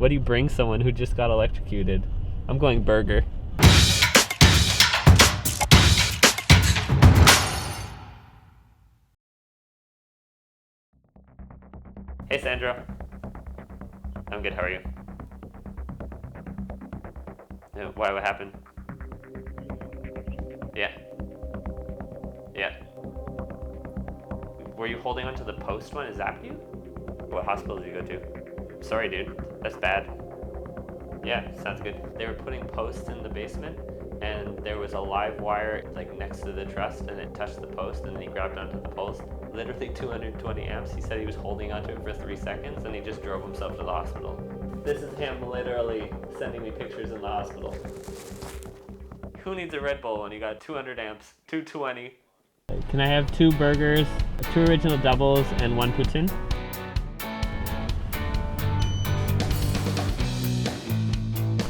What do you bring someone who just got electrocuted? I'm going burger. Hey Sandra. I'm good, how are you? Why, what happened? Yeah. Yeah. Were you holding onto the post when it zapped you? What hospital did you go to? Sorry dude, that's bad. Yeah, sounds good. They were putting posts in the basement and there was a live wire like next to the truss and it touched the post and then he grabbed onto the post. Literally 220 amps. He said he was holding onto it for 3 seconds and he just drove himself to the hospital. This is him literally sending me pictures in the hospital. Who needs a Red Bull when you got 200 amps, 220? Can I have 2 burgers, 2 original doubles, and 1 poutine?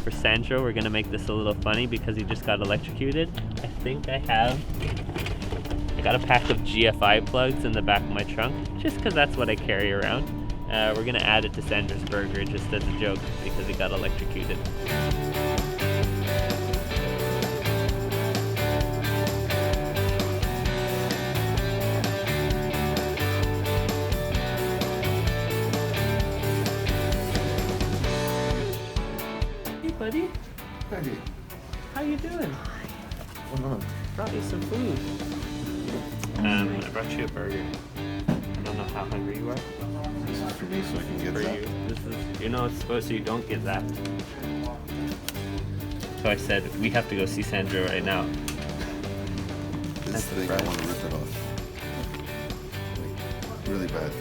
For Sandro, we're gonna make this a little funny because he just got electrocuted. I think I got a pack of GFI plugs in the back of my trunk, just because that's what I carry around. We're gonna add it to Sandro's burger just as a joke because he got electrocuted. Hey buddy. Hey. How you doing? What's going on? Brought you some food. I brought you a burger. I don't know how hungry you are. This is for me so I can get For that. you. This is, you're not supposed to, you don't get that. So I said, we have to go see Sandra right now. This That's thing, I surprising. want to rip it off. Like, really bad.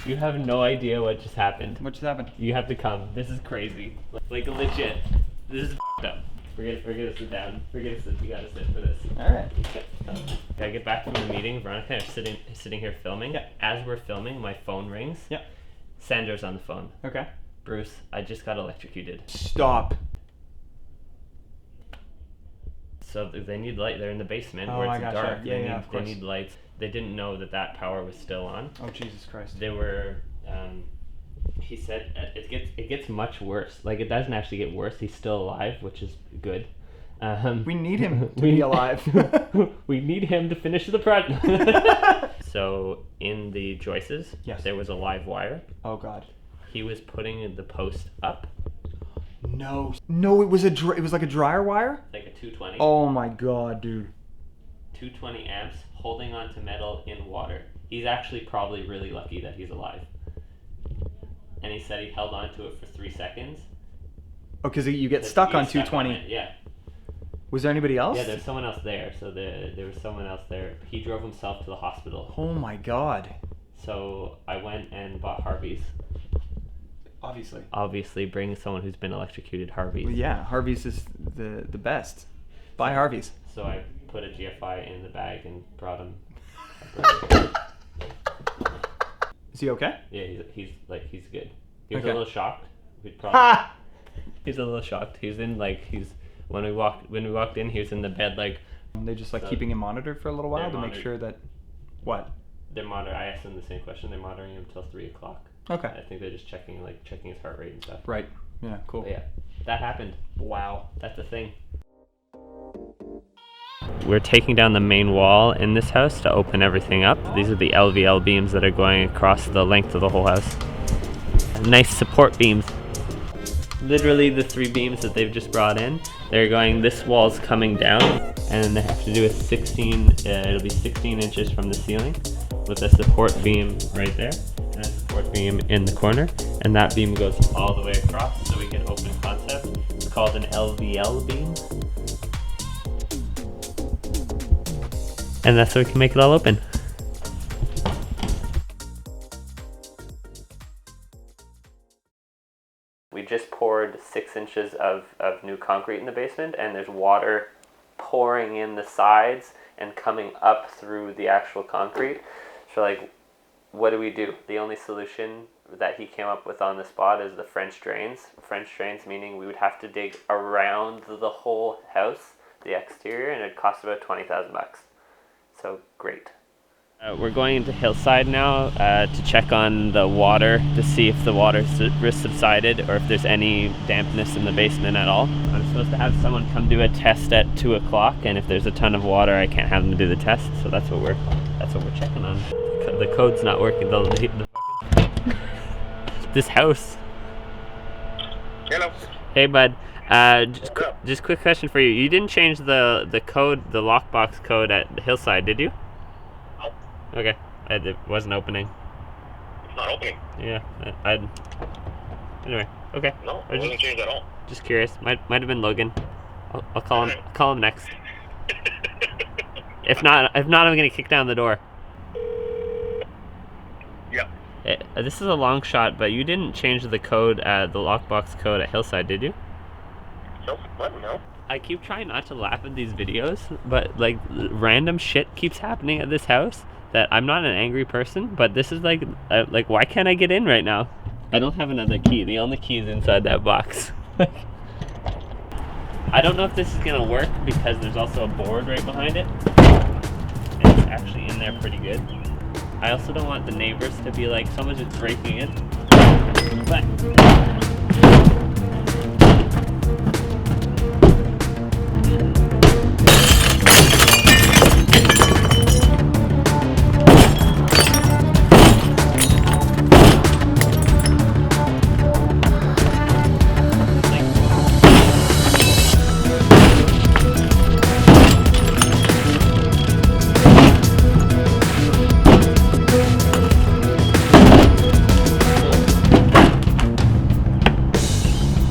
You have no idea what just happened. What just happened? You have to come. This is crazy. Like legit. This is f***ed up. We're gonna sit down. We're gonna sit. You gotta sit for this. All right. I get back from the meeting. Veronica and I are sitting here filming. Yeah. As we're filming, my phone rings. Yeah. Sandra's on the phone. Okay. Bruce, I just got electrocuted. Stop. So they need light. They're in the basement Oh, where I it's gotcha. dark. Yeah, they yeah, need, of course. They need lights. They didn't know that power was still on. Oh Jesus Christ. They were. He said it gets much worse. Like it doesn't actually get worse. He's still alive, which is good. We need him to be alive. We need him to finish the project. So in the joists, Yes. there was a live wire. Oh God. He was putting the post up, No. No, it was it was like a dryer wire? like a 220. Oh my God, dude. 220 amps, holding onto metal in water. He's actually probably really lucky that he's alive. And he said he held onto it for 3 seconds. Oh, because you get stuck on 220. it, yeah. Was there anybody else? Yeah, there's someone else there. So there was someone else there. He drove himself to the hospital. Oh my God. So I went and bought Harvey's. Obviously. Obviously, bring someone who's been electrocuted Harvey's. Well, yeah, Harvey's is the best. Buy Harvey's. So I put a GFI in the bag and brought him a burger. Is he okay? Yeah, he's good. He was Okay. a little shocked. We'd probably. Ha! He's a little shocked. When we walked in, he was in the bed like. They just like So keeping him monitored for a little while they're to make monitored. sure that. What? I asked them the same question. They're monitoring him till 3 o'clock. Okay. I think they're just checking his heart rate and stuff. Right. Yeah. Cool. But yeah, that happened. Wow. That's the thing. We're taking down the main wall in this house to open everything up. These are the LVL beams that are going across the length of the whole house. Nice support beams. Literally the 3 beams that they've just brought in, they're going, this wall's coming down, and then they have to do a 16, it'll be 16 inches from the ceiling with a support beam right there and a support beam in the corner, and that beam goes all the way across so we can open concept. It's called an LVL beam. And that's so we can make it all open. We just poured 6 inches of new concrete in the basement, and there's water pouring in the sides and coming up through the actual concrete. So like, what do we do? The only solution that he came up with on the spot is the French drains. French drains meaning we would have to dig around the whole house, the exterior, and it'd cost about 20,000 bucks. So great. We're going into Hillside now to check on the water to see if the water subsided or if there's any dampness in the basement at all. I'm supposed to have someone come do a test at 2 o'clock, and if there's a ton of water, I can't have them do the test. So that's what we're checking on. The code's not working. This house. Hello. Hey, bud. Just quick question for you. You didn't change the code, the lockbox code at Hillside, did you? No. Okay. It wasn't opening. It's not opening. Yeah. Anyway. Okay. No, it wasn't changed at all. Just curious. Might have been Logan. I'll call him. Alright. Call him next. If not, I'm gonna kick down the door. Yeah. This is a long shot, but you didn't change the code, the lockbox code at Hillside, did you? Nope. What? No. I keep trying not to laugh at these videos, but like random shit keeps happening at this house that I'm not an angry person, but this is like why can't I get in right now? I don't have another key. The only key is inside that box. I don't know if this is gonna work because there's also a board right behind it. And it's actually in there pretty good. I also don't want the neighbors to be like, someone's just breaking it. But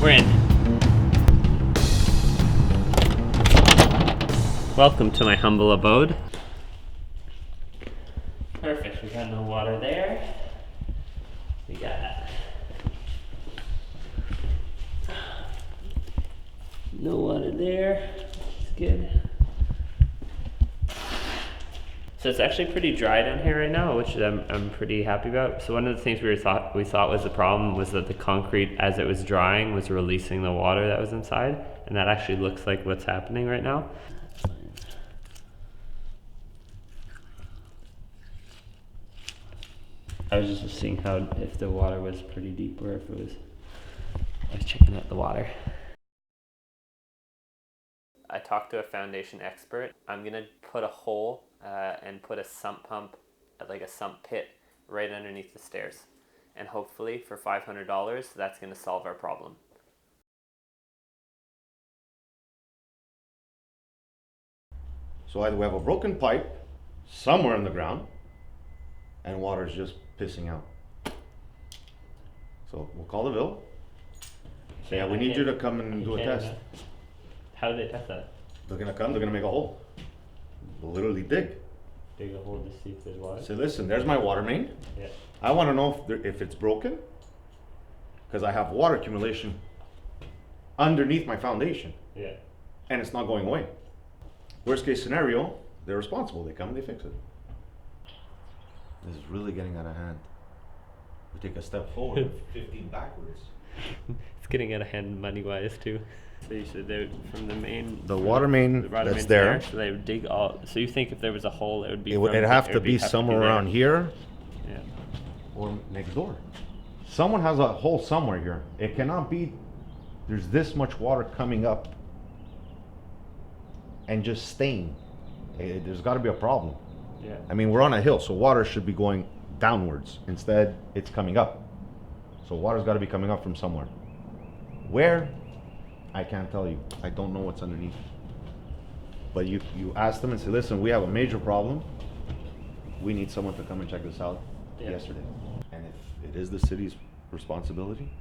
we're in. Welcome to my humble abode. Perfect, we got no water there. We got no water there. It's good. So it's actually pretty dry down here right now, which I'm pretty happy about. So one of the things we thought was the problem was that the concrete, as it was drying, was releasing the water that was inside, and that actually looks like what's happening right now. I was just seeing if the water was pretty deep or if it was. I was checking out the water. I talked to a foundation expert. I'm gonna put a hole and put a sump pump, like a sump pit, right underneath the stairs, and hopefully for $500, that's gonna solve our problem. So either we have a broken pipe somewhere in the ground, and water's just pissing out. So we'll call the Ville. Say, yeah, we need you to come and do a test. How do they test that? They're gonna come, they're gonna make a hole. We'll literally dig. Dig a hole to see if there's water? Say, listen, there's my water main. Yeah. I wanna know if it's broken, because I have water accumulation underneath my foundation, Yeah. and it's not going away. Worst case scenario, they're responsible. They come and they fix it. This is really getting out of hand. We take a step forward, 15 backwards. It's getting out of hand money-wise too. So you said they would, from the main. The water main the water that's main's there. So they would dig all. So you think if there was a hole, it would be. It'd have to be somewhere there. around here Yeah. or next door. Someone has a hole somewhere here. It cannot be. There's this much water coming up and just staying. There's got to be a problem. Yeah. I mean, we're on a hill, so water should be going downwards. Instead, it's coming up. So water's got to be coming up from somewhere. Where? I can't tell you. I don't know what's underneath. But you ask them and say, listen, we have a major problem. We need someone to come and check this out yesterday. And if it is the city's responsibility,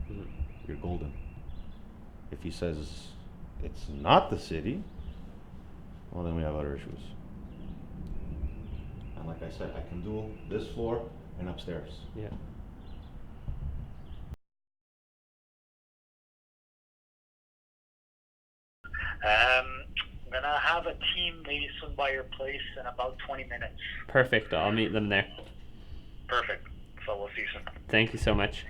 you're golden. If he says it's not the city, well, then we have other issues. And like I said, I can do this floor and upstairs. Yeah. I'm gonna have a team maybe swing by your place in about 20 minutes. Perfect. I'll meet them there. Perfect. So we'll see you soon. Thank you so much.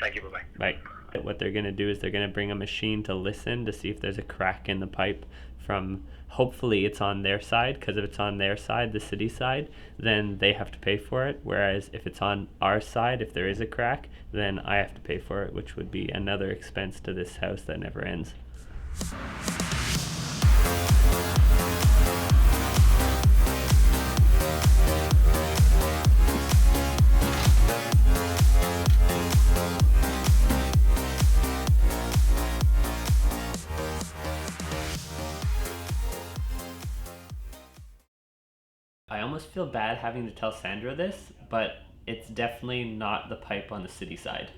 Thank you. Bye-bye. Bye. What they're going to do is they're going to bring a machine to listen to see if there's a crack in the pipe from, hopefully it's on their side, because if it's on their side, the city side, then they have to pay for it. Whereas if it's on our side, if there is a crack, then I have to pay for it, which would be another expense to this house that never ends. I almost feel bad having to tell Sandra this, but it's definitely not the pipe on the city side.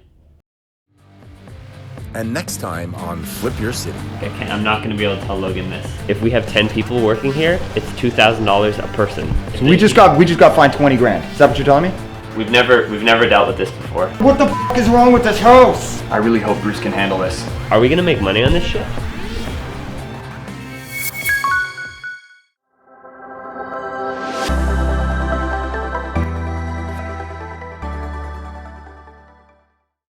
And next time on Flip Your City. I'm not going to be able to tell Logan this. If we have 10 people working here, it's $2,000 a person. So we just got fined 20 grand. Is that what you're telling me? We've never dealt with this before. What the f is wrong with this house? I really hope Bruce can handle this. Are we going to make money on this shit?